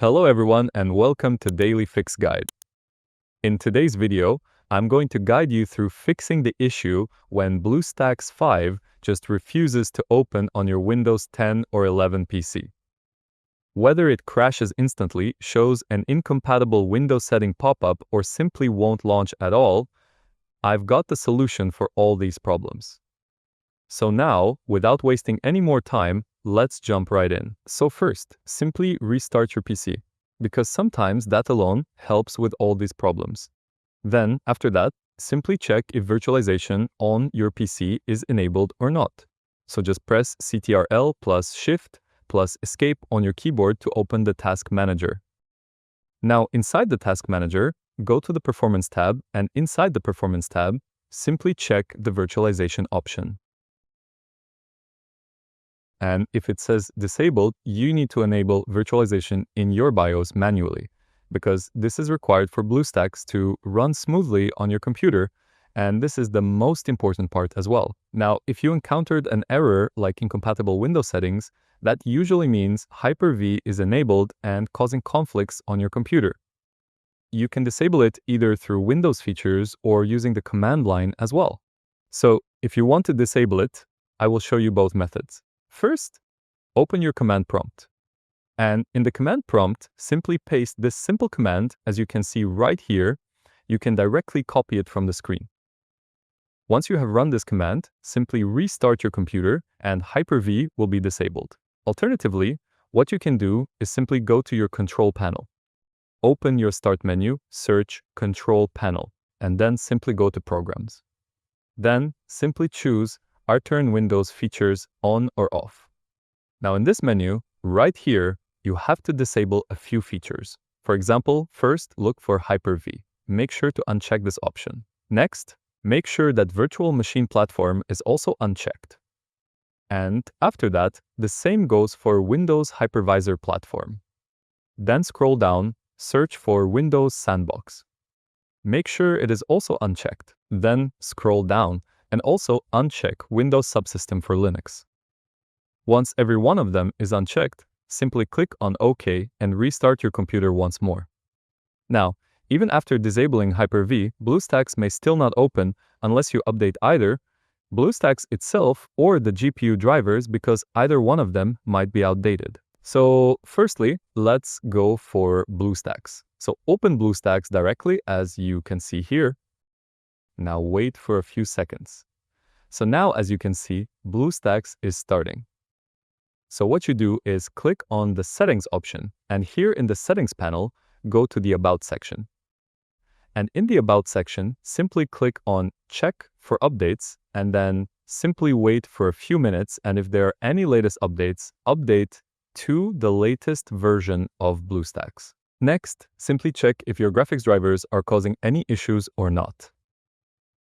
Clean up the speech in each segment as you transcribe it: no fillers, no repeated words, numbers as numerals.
Hello everyone and welcome to Daily Fix Guide. In today's video, I'm going to guide you through fixing the issue when BlueStacks 5 just refuses to open on your Windows 10 or 11 PC. Whether it crashes instantly, shows an incompatible Windows setting pop-up, or simply won't launch at all, I've got the solution for all these problems. So now, without wasting any more time, let's jump right in. So first, simply restart your PC, because sometimes that alone helps with all these problems. Then, after that, simply check if virtualization on your PC is enabled or not. So just press Ctrl plus Shift plus Escape on your keyboard to open the Task Manager. Now, inside the Task Manager, go to the Performance tab, and inside the Performance tab, simply check the virtualization option. And if it says disabled, you need to enable virtualization in your BIOS manually, because this is required for BlueStacks to run smoothly on your computer, and this is the most important part as well. Now, if you encountered an error like incompatible Windows settings, that usually means Hyper-V is enabled and causing conflicts on your computer. You can disable it either through Windows features or using the command line as well. So, if you want to disable it, I will show you both methods. First, open your command prompt. And in the command prompt, simply paste this simple command, as you can see right here. You can directly copy it from the screen. Once you have run this command, simply restart your computer and Hyper-V will be disabled. Alternatively, what you can do is simply go to your control panel. Open your Start menu, search Control Panel, and then simply go to Programs. Then simply choose Turn Windows Features on or off. Now in this menu, right here, you have to disable a few features. For example, first look for Hyper-V. Make sure to uncheck this option. Next, make sure that Virtual Machine Platform is also unchecked. And after that, the same goes for Windows Hypervisor Platform. Then scroll down, search for Windows Sandbox. Make sure it is also unchecked. Then scroll down and also uncheck Windows Subsystem for Linux. Once every one of them is unchecked, simply click on OK and restart your computer once more. Now, even after disabling Hyper-V, BlueStacks may still not open unless you update either BlueStacks itself or the GPU drivers, because either one of them might be outdated. So firstly, let's go for BlueStacks. So open BlueStacks directly, as you can see here. Now wait for a few seconds. So now, as you can see, BlueStacks is starting. So what you do is click on the Settings option, and here in the Settings panel, go to the About section. And in the About section, simply click on Check for Updates, and then simply wait for a few minutes, and if there are any latest updates, update to the latest version of BlueStacks. Next, simply check if your graphics drivers are causing any issues or not.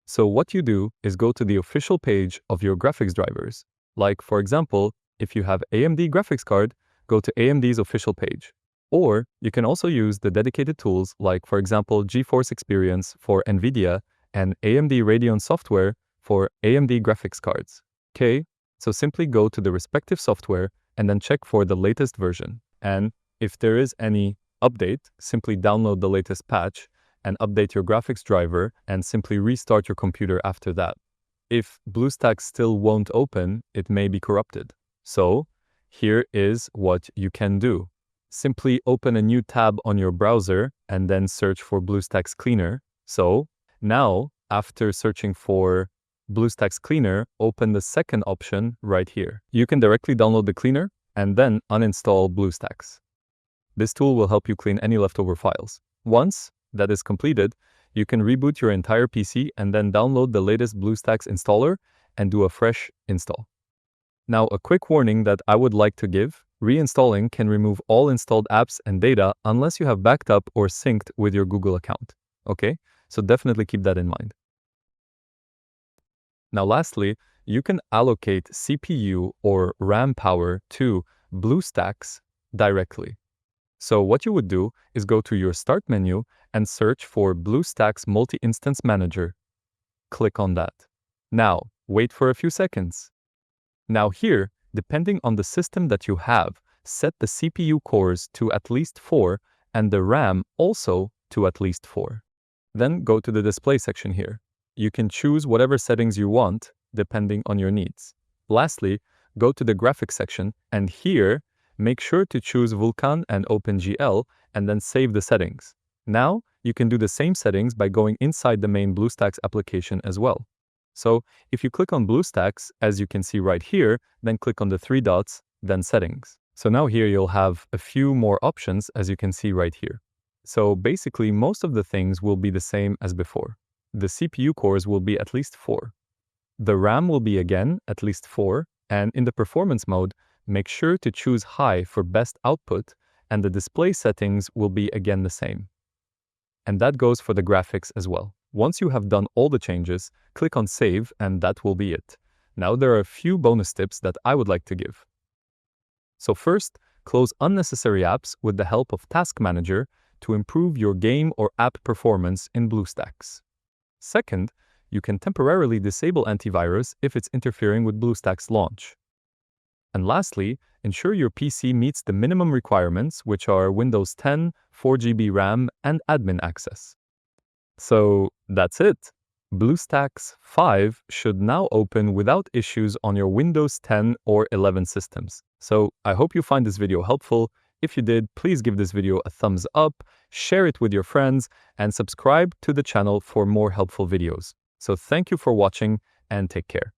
So what you do is go to the official page of your graphics drivers. Like, for example, if you have AMD graphics card, go to AMD's official page. Or you can also use the dedicated tools like, for example, GeForce Experience for NVIDIA and AMD Radeon software for AMD graphics cards. Okay, so simply go to the respective software and then check for the latest version. And if there is any update, simply download the latest patch and update your graphics driver and simply restart your computer after that. If BlueStacks still won't open, it may be corrupted. So here is what you can do. Simply open a new tab on your browser and then search for BlueStacks Cleaner. So now, after searching for BlueStacks Cleaner, open the second option right here. You can directly download the cleaner and then uninstall BlueStacks. This tool will help you clean any leftover files. Once that is completed, you can reboot your entire PC and then download the latest BlueStacks installer and do a fresh install. Now, a quick warning that I would like to give: reinstalling can remove all installed apps and data unless you have backed up or synced with your Google account. Okay, so definitely keep that in mind. Now lastly, you can allocate CPU or RAM power to BlueStacks directly. So what you would do is go to your Start menu and search for BlueStacks Multi-Instance Manager. Click on that. Now, wait for a few seconds. Now here, depending on the system that you have, set the CPU cores to at least 4 and the RAM also to at least 4. Then go to the display section here. You can choose whatever settings you want depending on your needs. Lastly, go to the graphics section and here, make sure to choose Vulkan and OpenGL and then save the settings. Now, you can do the same settings by going inside the main BlueStacks application as well. So, if you click on BlueStacks, as you can see right here, then click on the 3 dots, then Settings. So now here you'll have a few more options as you can see right here. So basically, most of the things will be the same as before. The CPU cores will be at least 4. The RAM will be again at least 4, and in the performance mode, make sure to choose high for best output, and the display settings will be again the same. And that goes for the graphics as well. Once you have done all the changes, click on Save, and that will be it. Now there are a few bonus tips that I would like to give. So first, close unnecessary apps with the help of Task Manager to improve your game or app performance in BlueStacks. Second, you can temporarily disable antivirus if it's interfering with BlueStacks launch. And lastly, ensure your PC meets the minimum requirements, which are Windows 10, 4GB RAM, and admin access. So that's it. BlueStacks 5 should now open without issues on your Windows 10 or 11 systems. So I hope you find this video helpful. If you did, please give this video a thumbs up, share it with your friends, and subscribe to the channel for more helpful videos. So thank you for watching and take care.